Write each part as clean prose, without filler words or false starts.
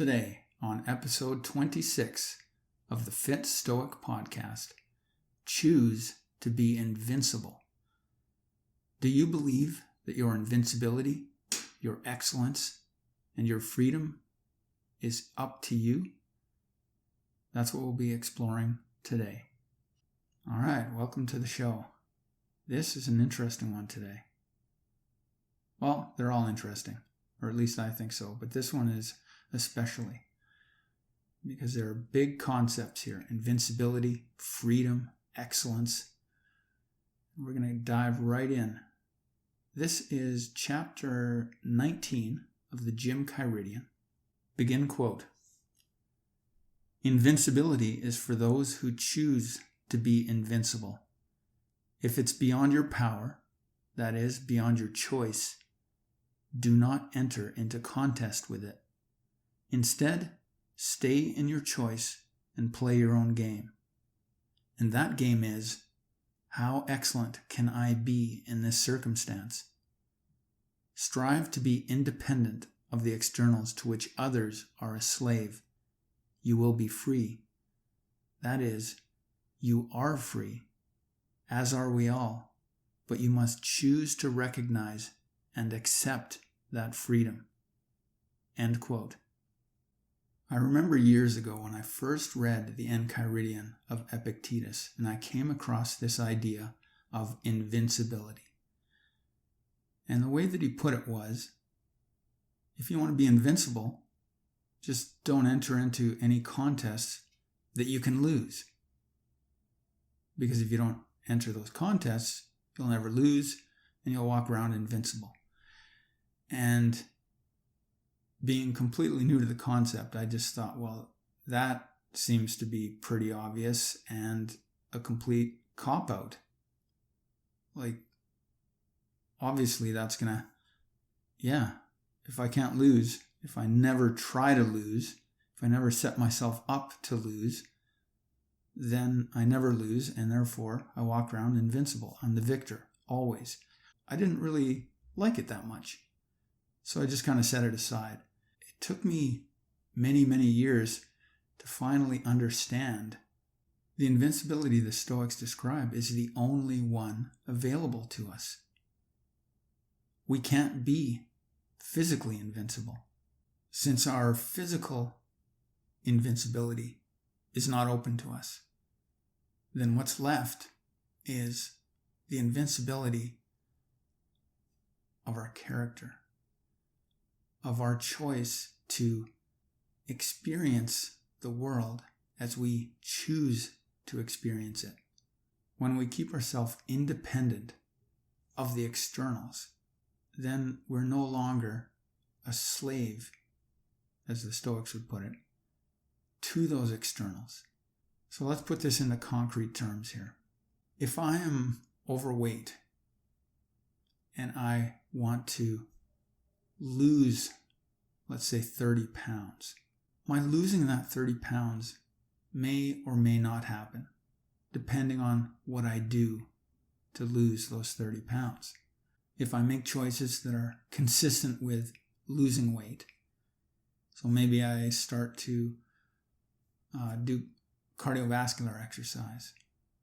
Today, on episode 26 of the Fit Stoic podcast, choose to be invincible. Do you believe that your invincibility, your excellence, and your freedom is up to you? That's what we'll be exploring today. All right, welcome to the show. This is an interesting one today. Well, they're all interesting, or at least I think so, but this one is especially because there are big concepts here: invincibility, freedom, excellence. We're going to dive right in. This is chapter 19 of the Gymchiridion. Begin quote. Invincibility is for those who choose to be invincible. If it's beyond your power, that is, beyond your choice, do not enter into contest with it. Instead, stay in your choice and play your own game. And that game is, how excellent can I be in this circumstance? Strive to be independent of the externals to which others are a slave. You will be free. That is, you are free, as are we all, but you must choose to recognize and accept that freedom. End quote. I remember years ago when I first read the Gymchiridion of Epictetus, and I came across this idea of invincibility. And the way that he put it was, if you want to be invincible, just don't enter into any contests that you can lose. Because if you don't enter those contests, you'll never lose, and you'll walk around invincible. And being completely new to the concept, I just thought, well, that seems to be pretty obvious and a complete cop-out. Like, obviously that's gonna, if I can't lose, if I never try to lose, if I never set myself up to lose, then I never lose, and therefore I walk around invincible. I'm the victor, always. I didn't really like it that much, so I just kind of set it aside. It took me many, many years to finally understand the invincibility the Stoics describe is the only one available to us. We can't be physically invincible, since our physical invincibility is not open to us. Then what's left is the invincibility of our character, of our choice to experience the world as we choose to experience it. When we keep ourselves independent of the externals, then we're no longer a slave, as the Stoics would put it, to those externals. So let's put this into concrete terms here. If I am overweight and I want to lose, let's say 30 pounds, my losing that 30 pounds may or may not happen, depending on what I do to lose those 30 pounds. If I make choices that are consistent with losing weight, so maybe I start to do cardiovascular exercise,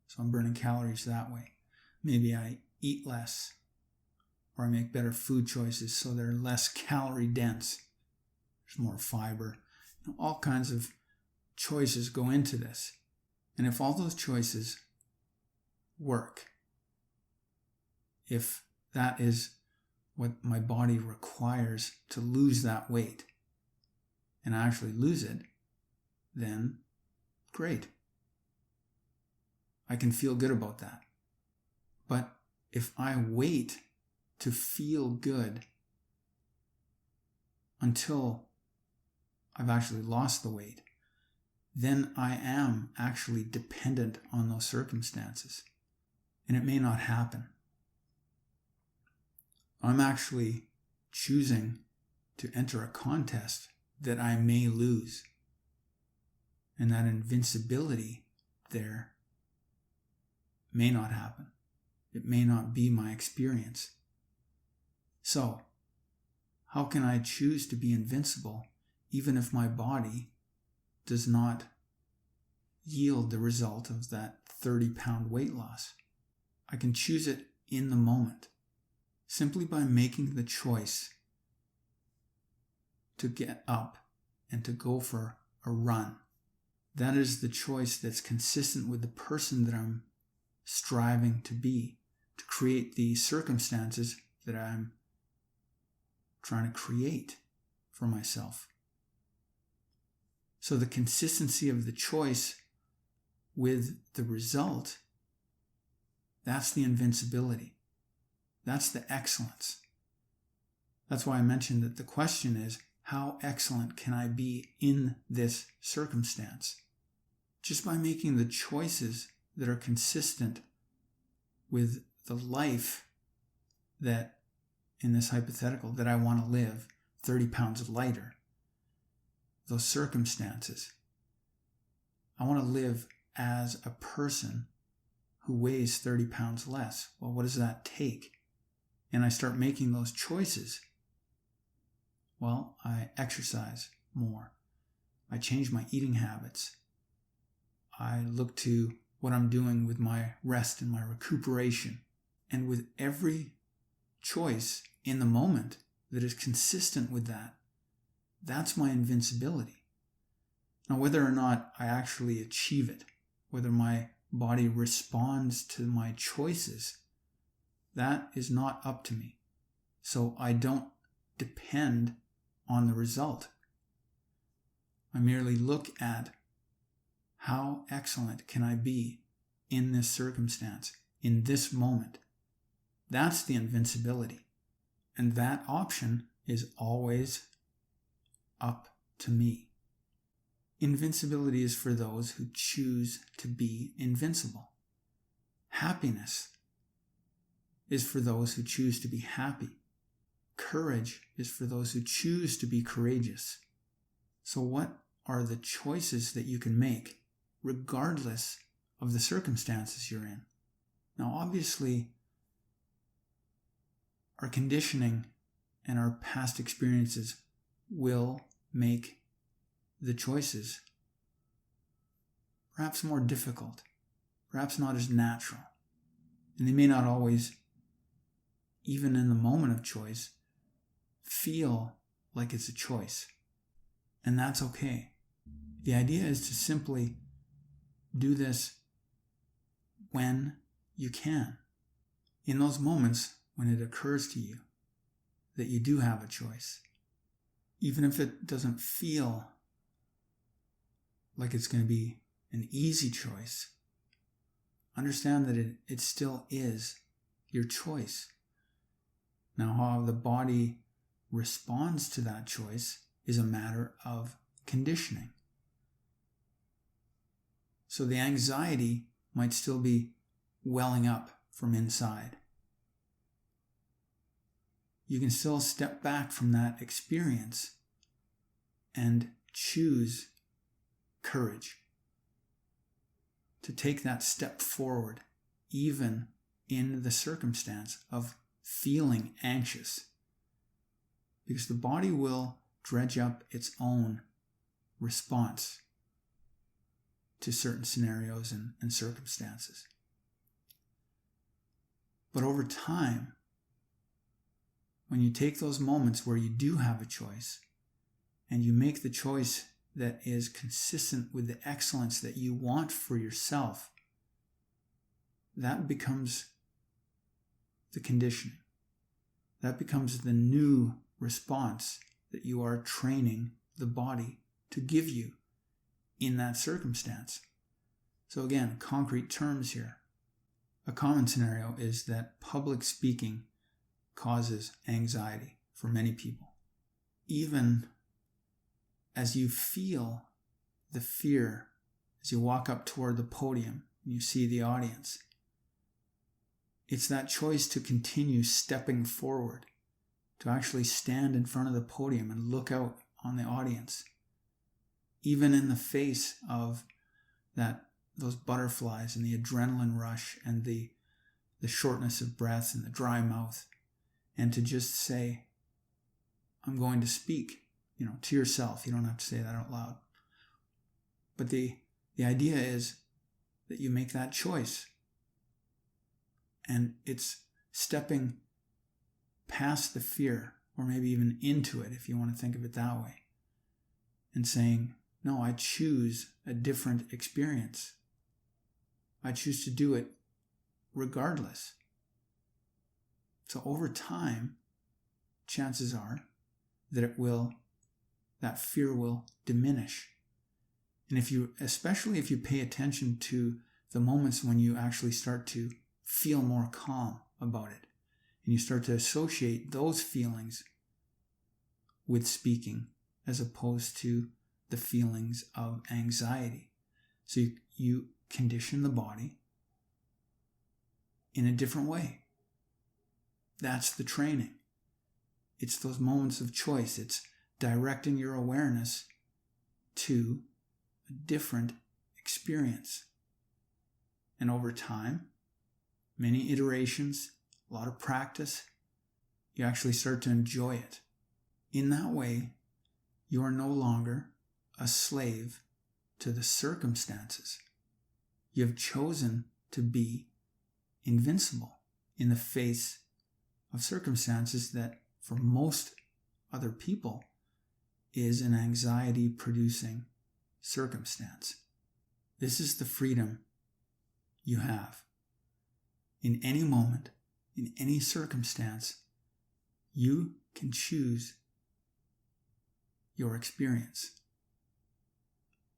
so I'm burning calories that way. Maybe I eat less, or I make better food choices so they're less calorie dense. There's more fiber. All kinds of choices go into this. And if all those choices work, if that is what my body requires to lose that weight, and I actually lose it, then great. I can feel good about that. But if I wait to feel good until I've actually lost the weight, then I am actually dependent on those circumstances. And it may not happen. I'm actually choosing to enter a contest that I may lose. And that invincibility there may not happen. It may not be my experience. So, how can I choose to be invincible even if my body does not yield the result of that 30-pound weight loss. I can choose it in the moment, simply by making the choice to get up and to go for a run. That is the choice that's consistent with the person that I'm striving to be, to create the circumstances that I'm trying to create for myself. So the consistency of the choice with the result, that's the invincibility. That's the excellence. That's why I mentioned that the question is, how excellent can I be in this circumstance? Just by making the choices that are consistent with the life that, in this hypothetical, that I want to live 30 pounds lighter. Those circumstances. I want to live as a person who weighs 30 pounds less. Well, what does that take? And I start making those choices. Well, I exercise more. I change my eating habits. I look to what I'm doing with my rest and my recuperation. And with every choice in the moment that is consistent with that, that's my invincibility. Now, whether or not I actually achieve it, whether my body responds to my choices, that is not up to me. So I don't depend on the result. I merely look at how excellent can I be in this circumstance, in this moment. That's the invincibility. And that option is always up to me. Invincibility is for those who choose to be invincible. Happiness is for those who choose to be happy. Courage is for those who choose to be courageous. So what are the choices that you can make regardless of the circumstances you're in? Now, obviously, our conditioning and our past experiences will make the choices perhaps more difficult, perhaps not as natural. And they may not always, even in the moment of choice, feel like it's a choice. And that's okay. The idea is to simply do this when you can. In those moments when it occurs to you that you do have a choice. Even if it doesn't feel like it's going to be an easy choice, understand that it still is your choice. Now, how the body responds to that choice is a matter of conditioning. So the anxiety might still be welling up from inside. You can still step back from that experience and choose courage to take that step forward, even in the circumstance of feeling anxious. Because the body will dredge up its own response to certain scenarios and circumstances. But over time, when you take those moments where you do have a choice, and you make the choice that is consistent with the excellence that you want for yourself, that becomes the conditioning. That becomes the new response that you are training the body to give you in that circumstance. So again, concrete terms here. A common scenario is that public speaking causes anxiety for many people. Even as you feel the fear, as you walk up toward the podium and you see the audience, it's that choice to continue stepping forward, to actually stand in front of the podium and look out on the audience, even in the face of those butterflies and the adrenaline rush and the shortness of breath and the dry mouth, and to just say, I'm going to speak. to yourself. You don't have to say that out loud. But the idea is that you make that choice. And it's stepping past the fear, or maybe even into it, if you want to think of it that way, and saying, no, I choose a different experience. I choose to do it regardless. So over time, chances are that that fear will diminish. And especially if you pay attention to the moments when you actually start to feel more calm about it, and you start to associate those feelings with speaking as opposed to the feelings of anxiety. So you condition the body in a different way. That's the training. It's those moments of choice. It's directing your awareness to a different experience. And over time, many iterations, a lot of practice, you actually start to enjoy it. In that way, you are no longer a slave to the circumstances. You have chosen to be invincible in the face of circumstances that for most other people is an anxiety-producing circumstance. This is the freedom you have. In any moment, in any circumstance, you can choose your experience.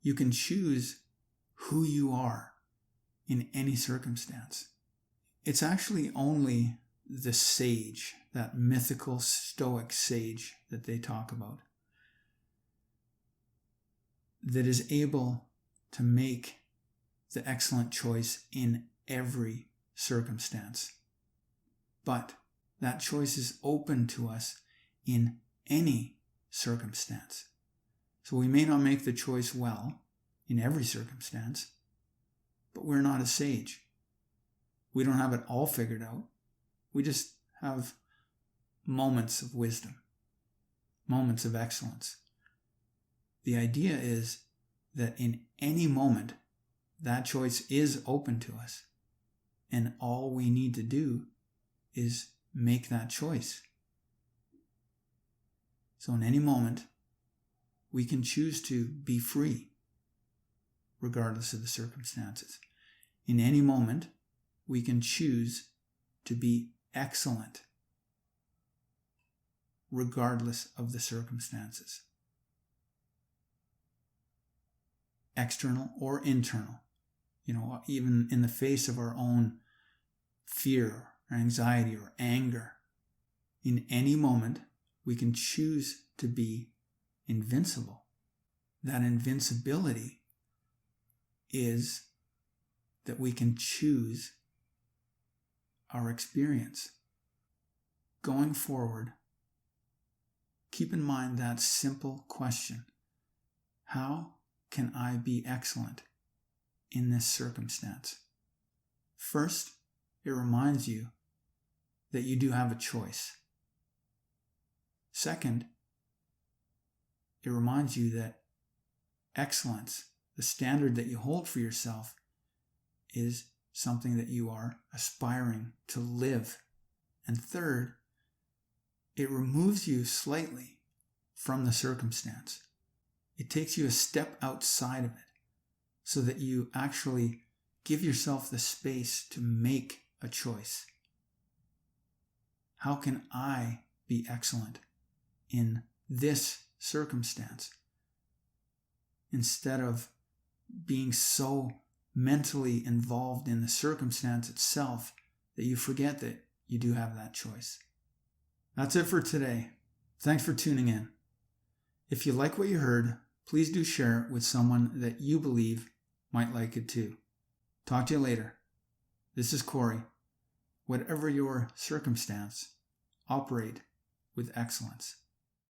You can choose who you are in any circumstance. It's actually only the sage, that mythical Stoic sage that they talk about, that is able to make the excellent choice in every circumstance. But that choice is open to us in any circumstance. So we may not make the choice well in every circumstance, but we're not a sage. We don't have it all figured out. We just have moments of wisdom, moments of excellence. The idea is that in any moment, that choice is open to us. And all we need to do is make that choice. So in any moment, we can choose to be free, regardless of the circumstances. In any moment, we can choose to be excellent, regardless of the circumstances. External or internal. Even in the face of our own fear or anxiety or anger, in any moment, we can choose to be invincible. That invincibility is that we can choose our experience. Going forward, keep in mind that simple question: how can I be excellent in this circumstance? First, it reminds you that you do have a choice. Second, it reminds you that excellence, the standard that you hold for yourself, is something that you are aspiring to live. And third, it removes you slightly from the circumstance. It takes you a step outside of it so that you actually give yourself the space to make a choice. How can I be excellent in this circumstance? Instead of being so mentally involved in the circumstance itself that you forget that you do have that choice. That's it for today. Thanks for tuning in. If you like what you heard, please do share it with someone that you believe might like it too. Talk to you later. This is Corey. Whatever your circumstance, operate with excellence.